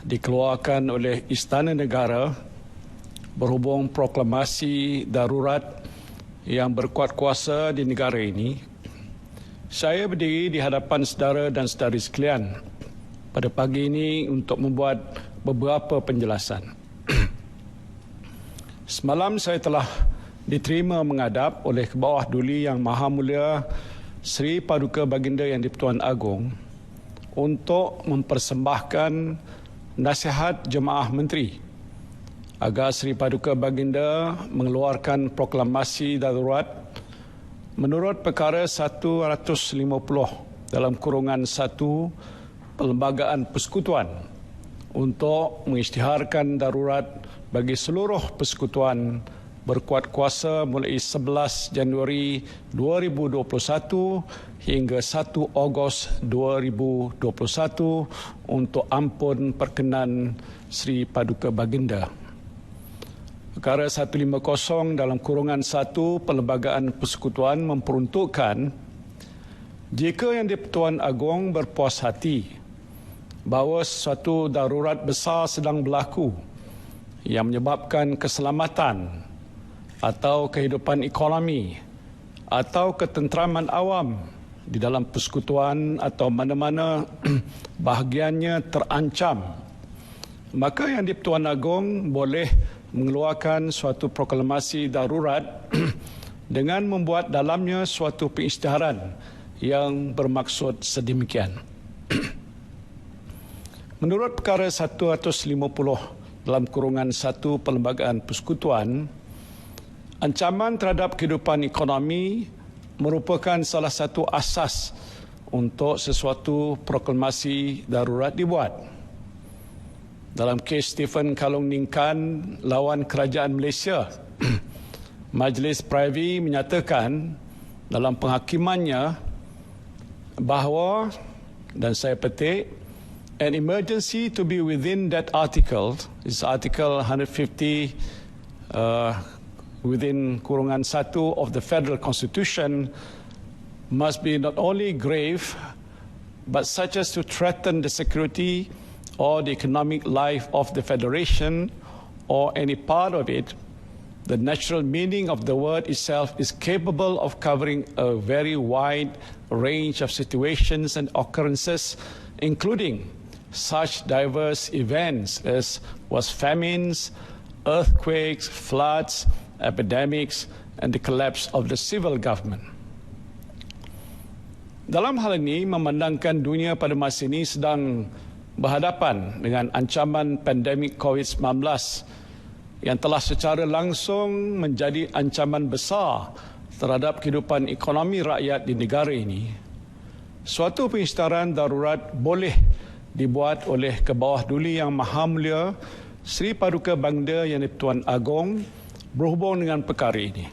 dikeluarkan oleh Istana Negara berhubung proklamasi darurat yang berkuat kuasa di negara ini, saya berdiri di hadapan saudara dan saudari sekalian pada pagi ini untuk membuat beberapa penjelasan. Semalam saya telah diterima menghadap oleh Kebawah Duli Yang Maha Mulia Sri Paduka Baginda Yang di-Pertuan Agong untuk mempersembahkan nasihat Jemaah Menteri agar Sri Paduka Baginda mengeluarkan proklamasi darurat menurut perkara 150 dalam kurungan 1 Perlembagaan Persekutuan untuk mengisytiharkan darurat bagi seluruh persekutuan berkuat kuasa mulai 11 Januari 2021 hingga 1 Ogos 2021 untuk ampun perkenan Sri Paduka Baginda. Perkara 150 dalam kurungan 1 Perlembagaan Persekutuan memperuntukkan jika Yang di-Pertuan Agong berpuas hati bahawa suatu darurat besar sedang berlaku yang menyebabkan keselamatan atau kehidupan ekonomi atau ketenteraman awam di dalam persekutuan atau mana-mana bahagiannya terancam, maka Yang di-Pertuan Agong boleh mengeluarkan suatu proklamasi darurat dengan membuat dalamnya suatu pengisytiharan yang bermaksud sedemikian. Menurut perkara 150 dalam kurungan 1 Perlembagaan Persekutuan, ancaman terhadap kehidupan ekonomi merupakan salah satu asas untuk sesuatu proklamasi darurat dibuat. Dalam kes Stephen Kalung Ningkan lawan Kerajaan Malaysia, Majlis Privy menyatakan dalam penghakimannya bahawa, dan saya petik, an emergency to be within that article, is Article 150 within kurungan 1 of the Federal Constitution, must be not only grave but such as to threaten the security or the economic life of the Federation or any part of it. The natural meaning of the word itself is capable of covering a very wide range of situations and occurrences, including such diverse events as was famines, earthquakes, floods, epidemics, and the collapse of the civil government. Dalam hal ini, memandangkan dunia pada masa ini sedang berhadapan dengan ancaman pandemik COVID-19 yang telah secara langsung menjadi ancaman besar terhadap kehidupan ekonomi rakyat di negara ini, suatu pengisytiharan darurat boleh dibuat oleh Kebawah Duli Yang Maha Mulia Sri Paduka Baginda Yang di-Pertuan Agong berhubung dengan perkara ini.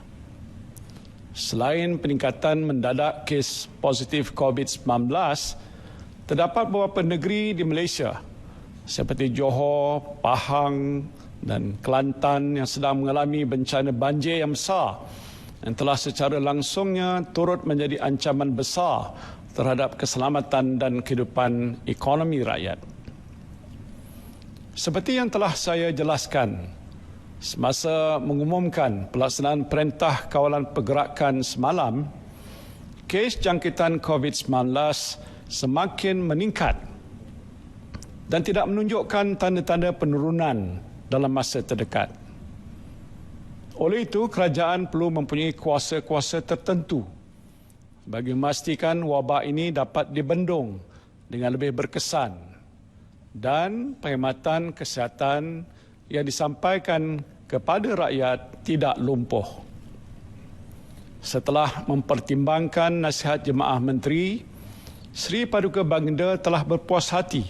Selain peningkatan mendadak kes positif COVID-19, terdapat beberapa negeri di Malaysia seperti Johor, Pahang dan Kelantan yang sedang mengalami bencana banjir yang besar yang telah secara langsungnya turut menjadi ancaman besar terhadap keselamatan dan kehidupan ekonomi rakyat. Seperti yang telah saya jelaskan semasa mengumumkan pelaksanaan Perintah Kawalan Pergerakan semalam, kes jangkitan COVID-19 semakin meningkat dan tidak menunjukkan tanda-tanda penurunan dalam masa terdekat. Oleh itu, kerajaan perlu mempunyai kuasa-kuasa tertentu bagi memastikan wabak ini dapat dibendung dengan lebih berkesan dan perkhidmatan kesihatan yang disampaikan kepada rakyat tidak lumpuh. Setelah mempertimbangkan nasihat Jemaah Menteri, Sri Paduka Baginda telah berpuas hati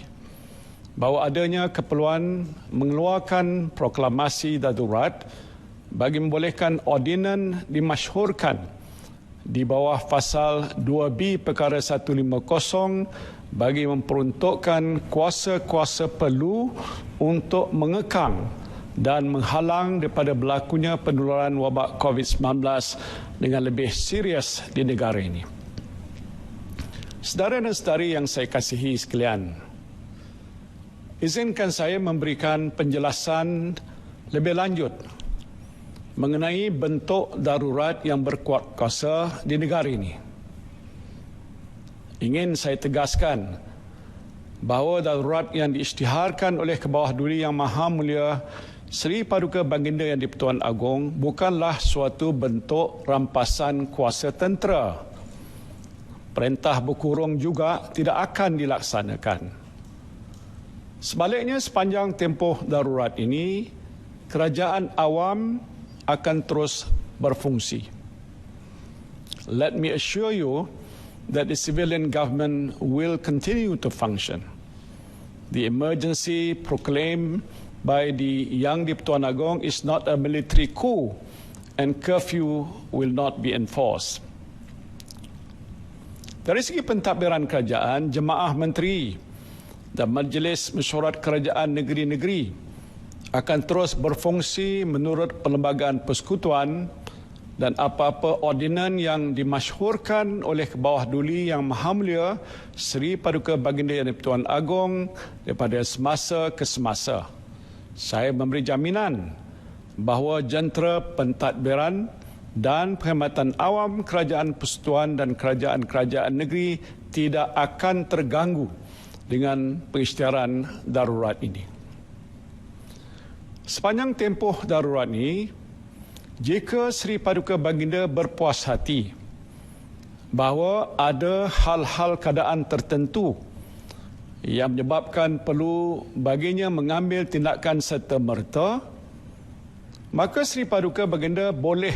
bahawa adanya keperluan mengeluarkan proklamasi darurat bagi membolehkan ordinan dimasyhurkan di bawah pasal 2B perkara 150 bagi memperuntukkan kuasa-kuasa perlu untuk mengekang dan menghalang daripada berlakunya penularan wabak COVID-19 dengan lebih serius di negara ini. Saudara dan saudari yang saya kasihi sekalian, Izinkan saya memberikan penjelasan lebih lanjut mengenai bentuk darurat yang berkuat kuasa di negara ini. Ingin saya tegaskan bahawa darurat yang diisytiharkan oleh Kebawah Duli Yang Maha Mulia Seri Paduka Baginda Yang di-Pertuan Agong bukanlah suatu bentuk rampasan kuasa tentera. Perintah berkurung juga tidak akan dilaksanakan. Sebaliknya, sepanjang tempoh darurat ini, kerajaan awam akan terus berfungsi. Let me assure you that the civilian government will continue to function. The emergency proclaimed by the Yang di-Pertuan Agong is not a military coup, and curfew will not be enforced. Dari segi pentadbiran kerajaan, Jemaah Menteri dan Majlis Mesyuarat Kerajaan Negeri-Negeri akan terus berfungsi menurut Perlembagaan Persekutuan, dan apa-apa ordinan yang dimasyhurkan oleh Kebawah Duli Yang Maha Mulia Seri Paduka Baginda Yang di-Pertuan Agong daripada semasa ke semasa. Saya memberi jaminan bahawa jentera pentadbiran dan perkhidmatan awam kerajaan persekutuan dan kerajaan-kerajaan negeri tidak akan terganggu dengan pengisytiharan darurat ini. Sepanjang tempoh darurat ini, jika Seri Paduka Baginda berpuas hati bahawa ada hal-hal keadaan tertentu yang menyebabkan perlu baginya mengambil tindakan serta-merta, maka Seri Paduka Baginda boleh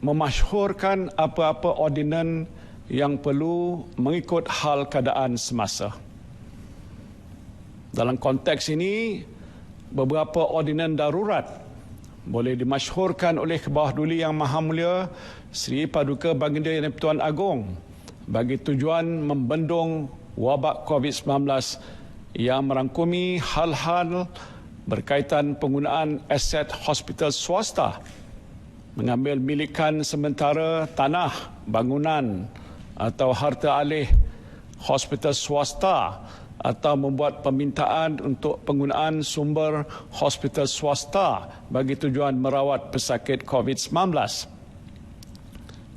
memasyhurkan apa-apa ordinan yang perlu mengikut hal keadaan semasa. Dalam konteks ini, beberapa ordinan darurat boleh dimasyhurkan oleh Kebawah Duli Yang Maha Mulia Seri Paduka Baginda Yang di-Pertuan Agong bagi tujuan membendung wabak COVID-19 yang merangkumi hal-hal berkaitan penggunaan aset hospital swasta, mengambil milikan sementara tanah, bangunan atau harta alih hospital swasta, atau membuat permintaan untuk penggunaan sumber hospital swasta bagi tujuan merawat pesakit COVID-19.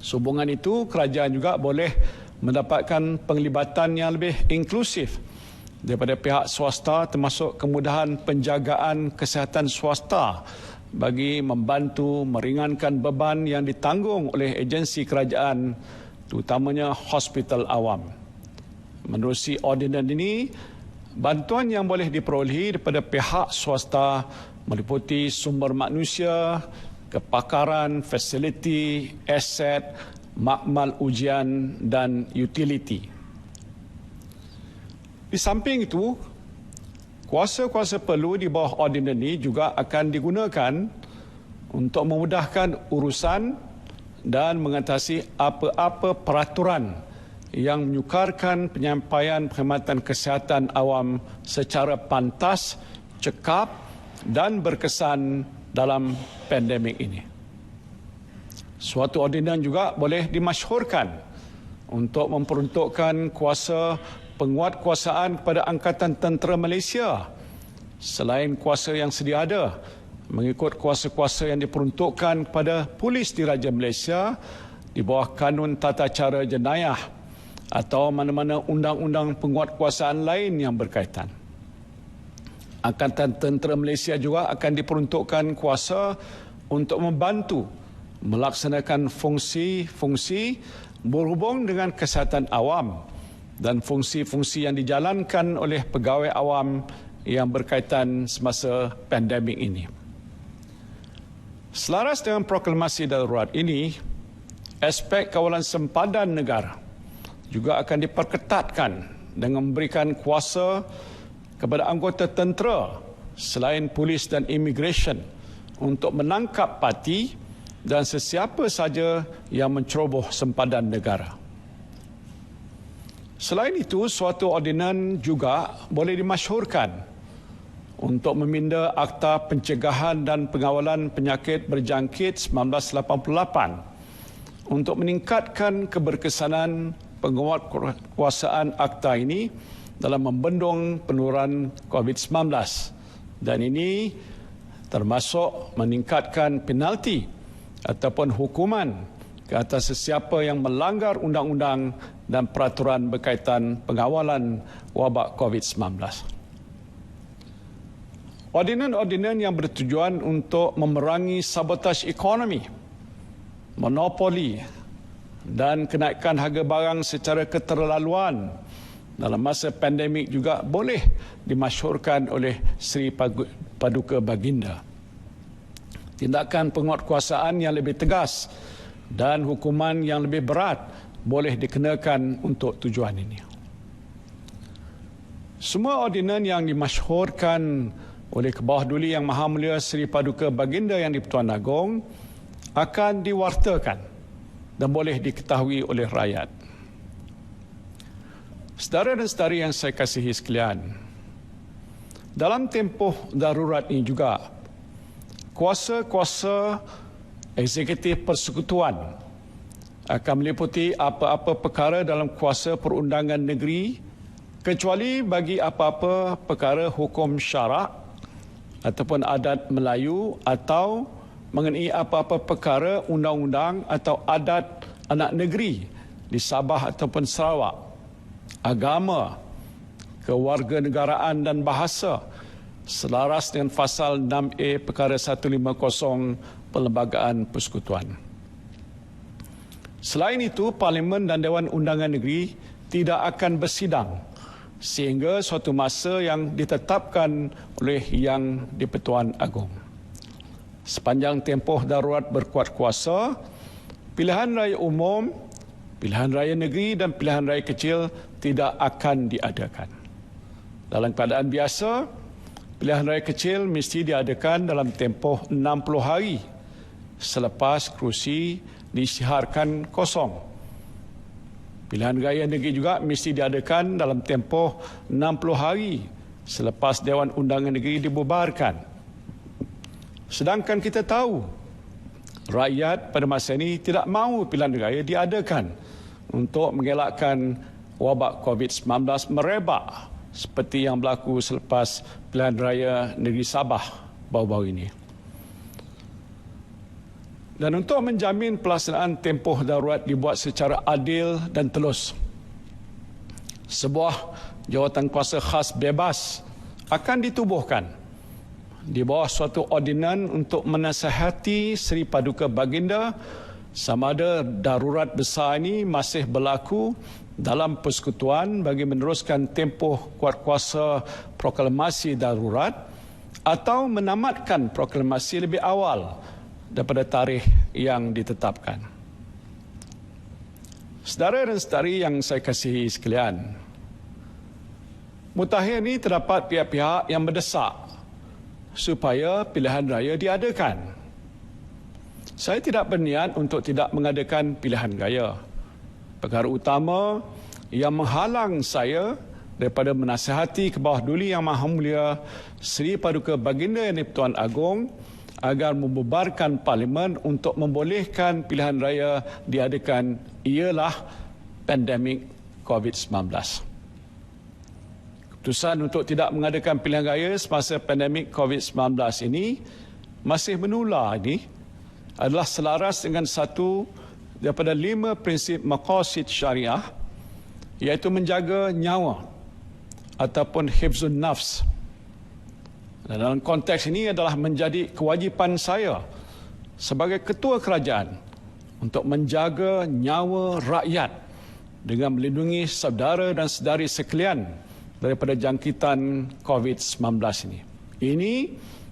Sehubungan itu, kerajaan juga boleh mendapatkan penglibatan yang lebih inklusif daripada pihak swasta, termasuk kemudahan penjagaan kesihatan swasta bagi membantu meringankan beban yang ditanggung oleh agensi kerajaan, terutamanya hospital awam. Menerusi ordinan ini, bantuan yang boleh diperolehi daripada pihak swasta meliputi sumber manusia, kepakaran, fasiliti, aset, makmal ujian dan utiliti. Di samping itu, kuasa-kuasa perlu di bawah ordinan ini juga akan digunakan untuk memudahkan urusan dan mengatasi apa-apa peraturan yang menyukarkan penyampaian perkhidmatan kesihatan awam secara pantas, cekap dan berkesan dalam pandemik ini. Suatu ordinan juga boleh dimasyhurkan untuk memperuntukkan kuasa penguatkuasaan kepada Angkatan Tentera Malaysia selain kuasa yang sedia ada, mengikut kuasa-kuasa yang diperuntukkan kepada Polis Diraja Malaysia di bawah Kanun Tata Cara Jenayah atau mana-mana undang-undang penguatkuasaan lain yang berkaitan. Angkatan Tentera Malaysia juga akan diperuntukkan kuasa untuk membantu melaksanakan fungsi-fungsi berhubung dengan kesihatan awam dan fungsi-fungsi yang dijalankan oleh pegawai awam yang berkaitan semasa pandemik ini. Selaras dengan proklamasi darurat ini, aspek kawalan sempadan negara juga akan diperketatkan dengan memberikan kuasa kepada anggota tentera selain polis dan immigration untuk menangkap parti dan sesiapa saja yang menceroboh sempadan negara. Selain itu, suatu ordinan juga boleh dimasyhurkan untuk meminda Akta Pencegahan dan Pengawalan Penyakit Berjangkit 1988 untuk meningkatkan keberkesanan penguatkuasaan akta ini dalam membendung penularan COVID-19 dan ini termasuk meningkatkan penalti ataupun hukuman ke atas sesiapa yang melanggar undang-undang dan peraturan berkaitan pengawalan wabak COVID-19. Ordinan-ordinan yang bertujuan untuk memerangi sabotaj ekonomi, monopoli dan kenaikan harga barang secara keterlaluan dalam masa pandemik juga boleh dimasyhurkan oleh Seri Paduka Baginda. Tindakan penguatkuasaan yang lebih tegas dan hukuman yang lebih berat boleh dikenakan untuk tujuan ini. Semua ordinan yang dimasyhurkan oleh Kebawah Duli Yang Maha Mulia Seri Paduka Baginda Yang di-Pertuan Agong akan diwartakan dan boleh diketahui oleh rakyat. Saudara dan saudari yang saya kasihi sekalian, dalam tempoh darurat ini juga, kuasa-kuasa eksekutif persekutuan akan meliputi apa-apa perkara dalam kuasa perundangan negeri kecuali bagi apa-apa perkara hukum syarak ataupun adat Melayu atau mengenai apa-apa perkara undang-undang atau adat anak negeri di Sabah ataupun Sarawak, agama, kewarganegaraan dan bahasa selaras dengan Fasal 6A Perkara 150 Perlembagaan Persekutuan. Selain itu, Parlimen dan Dewan Undangan Negeri tidak akan bersidang sehingga suatu masa yang ditetapkan oleh Yang di-Pertuan Agong. Sepanjang tempoh darurat berkuat kuasa, pilihan raya umum, pilihan raya negeri dan pilihan raya kecil tidak akan diadakan. Dalam keadaan biasa, pilihan raya kecil mesti diadakan dalam tempoh 60 hari selepas kerusi diisytiharkan kosong. Pilihan raya negeri juga mesti diadakan dalam tempoh 60 hari selepas Dewan Undangan Negeri dibubarkan. Sedangkan kita tahu rakyat pada masa ini tidak mahu pilihan raya diadakan untuk mengelakkan wabak COVID-19 merebak seperti yang berlaku selepas pilihan raya negeri Sabah baru-baru ini. Dan untuk menjamin pelaksanaan tempoh darurat dibuat secara adil dan telus, sebuah jawatan kuasa khas bebas akan ditubuhkan di bawah suatu ordinan untuk menasihati Seri Paduka Baginda sama ada darurat besar ini masih berlaku dalam persekutuan bagi meneruskan tempoh kuatkuasa proklamasi darurat atau menamatkan proklamasi lebih awal daripada tarikh yang ditetapkan. Saudara dan saudari yang saya kasihi sekalian, mutakhir ini terdapat pihak-pihak yang mendesak supaya pilihan raya diadakan. Saya tidak berniat untuk tidak mengadakan pilihan raya. Perkara utama yang menghalang saya daripada menasihati Kebawah Duli Yang Maha Mulia Seri Paduka Baginda Yang di-Pertuan Agong agar membubarkan Parlimen untuk membolehkan pilihan raya diadakan ialah pandemik COVID-19. Keputusan untuk tidak mengadakan pilihan raya semasa pandemik COVID-19 ini masih menular ini adalah selaras dengan satu daripada 5 prinsip maqasid syariah, iaitu menjaga nyawa ataupun hifzun nafs. Dan dalam konteks ini adalah menjadi kewajipan saya sebagai ketua kerajaan untuk menjaga nyawa rakyat dengan melindungi saudara dan saudari sekalian daripada jangkitan COVID-19 ini. Ini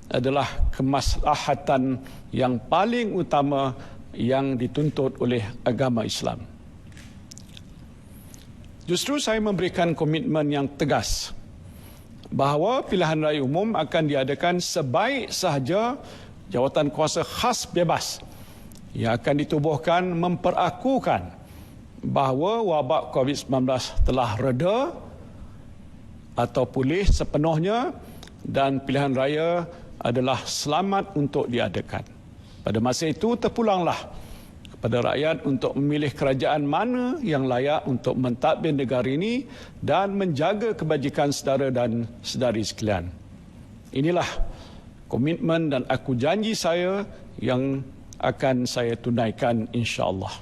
adalah kemaslahatan yang paling utama yang dituntut oleh agama Islam. Justru saya memberikan komitmen yang tegas bahawa pilihan raya umum akan diadakan sebaik sahaja jawatan kuasa khas bebas yang akan ditubuhkan memperakukan bahawa wabak COVID-19 telah reda atau pulih sepenuhnya dan pilihan raya adalah selamat untuk diadakan. Pada masa itu terpulanglah kepada rakyat untuk memilih kerajaan mana yang layak untuk mentadbir negara ini dan menjaga kebajikan saudara dan saudari sekalian. Inilah komitmen dan aku janji saya yang akan saya tunaikan insya-Allah.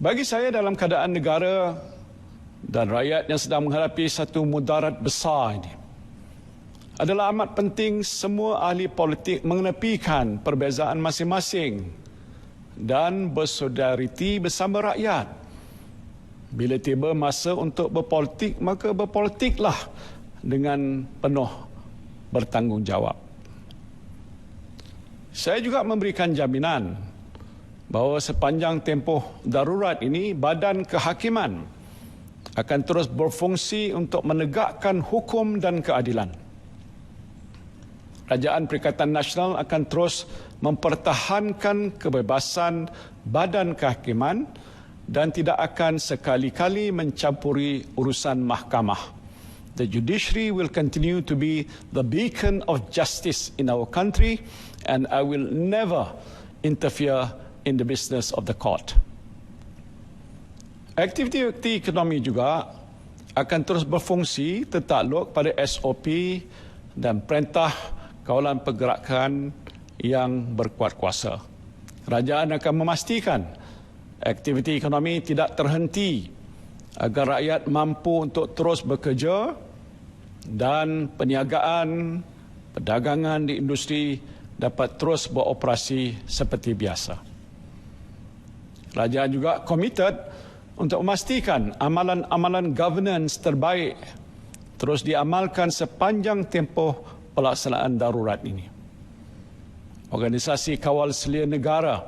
Bagi saya dalam keadaan negara dan rakyat yang sedang menghadapi satu mudarat besar ini, adalah amat penting semua ahli politik mengenepikan perbezaan masing-masing dan bersolidariti bersama rakyat. Bila tiba masa untuk berpolitik, maka berpolitiklah dengan penuh bertanggungjawab. Saya juga memberikan jaminan bahawa sepanjang tempoh darurat ini, Badan Kehakiman akan terus berfungsi untuk menegakkan hukum dan keadilan. Kerajaan Perikatan Nasional akan terus mempertahankan kebebasan Badan Kehakiman dan tidak akan sekali-kali mencampuri urusan mahkamah. The judiciary will continue to be the beacon of justice in our country, and I will never interfere in the business of the court. Aktiviti ekonomi juga akan terus berfungsi tertakluk pada SOP dan perintah kawalan pergerakan yang berkuat kuasa. Kerajaan akan memastikan aktiviti ekonomi tidak terhenti agar rakyat mampu untuk terus bekerja dan perniagaan, perdagangan di industri dapat terus beroperasi seperti biasa. Kerajaan juga komited untuk memastikan amalan-amalan governance terbaik terus diamalkan sepanjang tempoh pelaksanaan darurat ini. Organisasi kawal selia negara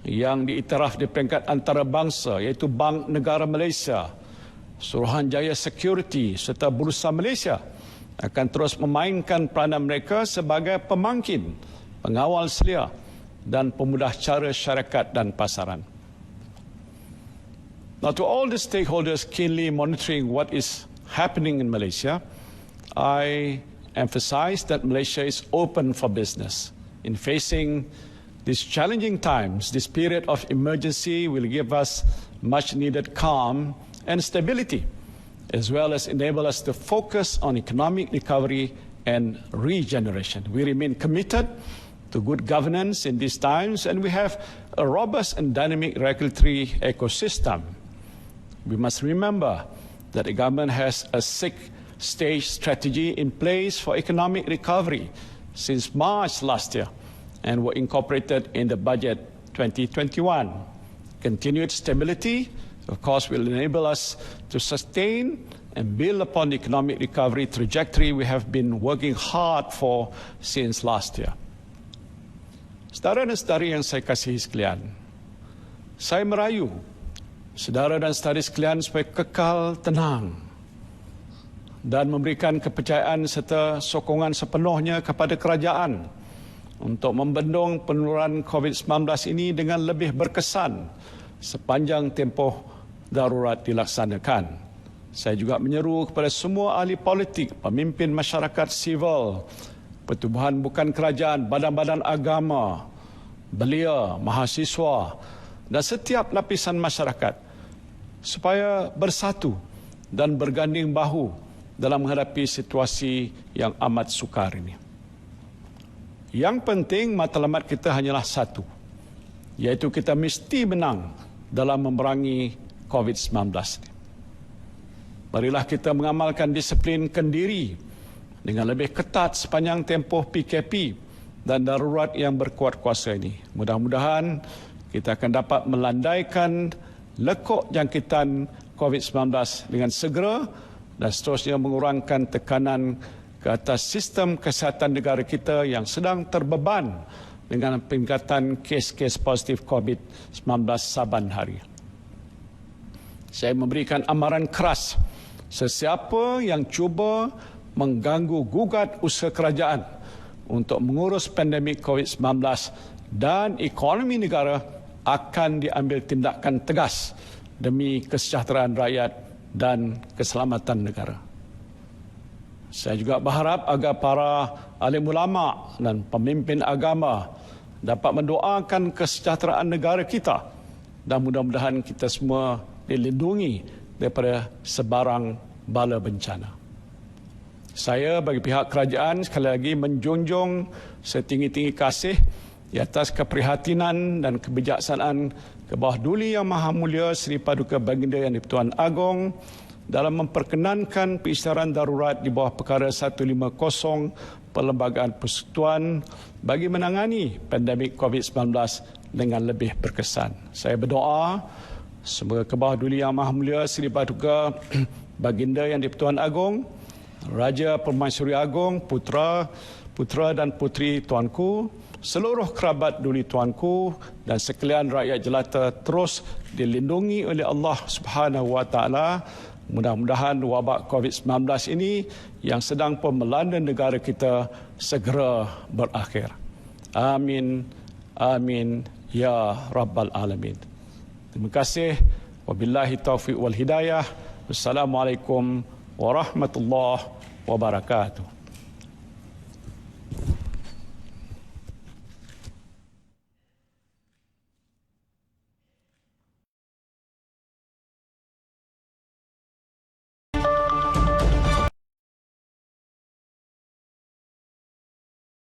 yang diiktiraf di peringkat antarabangsa iaitu Bank Negara Malaysia, Suruhanjaya Security serta Bursa Malaysia akan terus memainkan peranan mereka sebagai pemangkin, pengawal selia dan pemudah cara syarikat dan pasaran. Now, to all the stakeholders keenly monitoring what is happening in Malaysia, I emphasize that Malaysia is open for business. In facing these challenging times, this period of emergency will give us much needed calm and stability, as well as enable us to focus on economic recovery and regeneration. We remain committed to good governance in these times, and we have a robust and dynamic regulatory ecosystem. We must remember that the government has a stage strategy in place for economic recovery since March last year and were incorporated in the budget 2021. Continued stability, of course, will enable us to sustain and build upon the economic recovery trajectory we have been working hard for since last year. Saudara dan saudari yang saya kasihi sekalian, saya merayu saudara dan saudari sekalian supaya kekal tenang dan memberikan kepercayaan serta sokongan sepenuhnya kepada kerajaan untuk membendung penularan COVID-19 ini dengan lebih berkesan sepanjang tempoh darurat dilaksanakan. Saya juga menyeru kepada semua ahli politik, pemimpin masyarakat sivil, pertubuhan bukan kerajaan, badan-badan agama, belia, mahasiswa dan setiap lapisan masyarakat supaya bersatu dan berganding bahu dalam menghadapi situasi yang amat sukar ini. Yang penting matlamat kita hanyalah satu, iaitu kita mesti menang dalam memerangi COVID-19. Marilah kita mengamalkan disiplin kendiri dengan lebih ketat sepanjang tempoh PKP dan darurat yang berkuat kuasa ini. Mudah-mudahan kita akan dapat melandaikan lekuk jangkitan COVID-19 dengan segera dan seterusnya mengurangkan tekanan ke atas sistem kesihatan negara kita yang sedang terbeban dengan peningkatan kes-kes positif COVID-19 saban hari. Saya memberikan amaran keras sesiapa yang cuba mengganggu gugat usaha kerajaan untuk mengurus pandemik COVID-19 dan ekonomi negara akan diambil tindakan tegas demi kesejahteraan rakyat dan keselamatan negara. Saya juga berharap agar para alim ulama dan pemimpin agama dapat mendoakan kesejahteraan negara kita dan mudah-mudahan kita semua dilindungi daripada sebarang bala bencana. Saya bagi pihak kerajaan sekali lagi menjunjung setinggi-tinggi kasih di atas keprihatinan dan kebijaksanaan ke bawah Duli Yang Maha Mulia Seri Paduka Baginda Yang di-Pertuan Agong dalam memperkenankan pengisytiharan darurat di bawah perkara 150 Perlembagaan Persekutuan bagi menangani pandemik COVID-19 dengan lebih berkesan. Saya berdoa semoga ke bawah Duli Yang Maha Mulia Seri Paduka Baginda Yang di-Pertuan Agong, Raja Permaisuri Agong, putra dan puteri tuanku, seluruh kerabat Duli tuanku dan sekalian rakyat jelata terus dilindungi oleh Allah Subhanahu wa taala. Mudah-mudahan wabak COVID-19 ini yang sedang pun melanda negara kita segera berakhir. Amin. Amin ya rabbal alamin. Terima kasih. Wabillahi taufiq wal hidayah. Wassalamualaikum warahmatullahi wabarakatuh.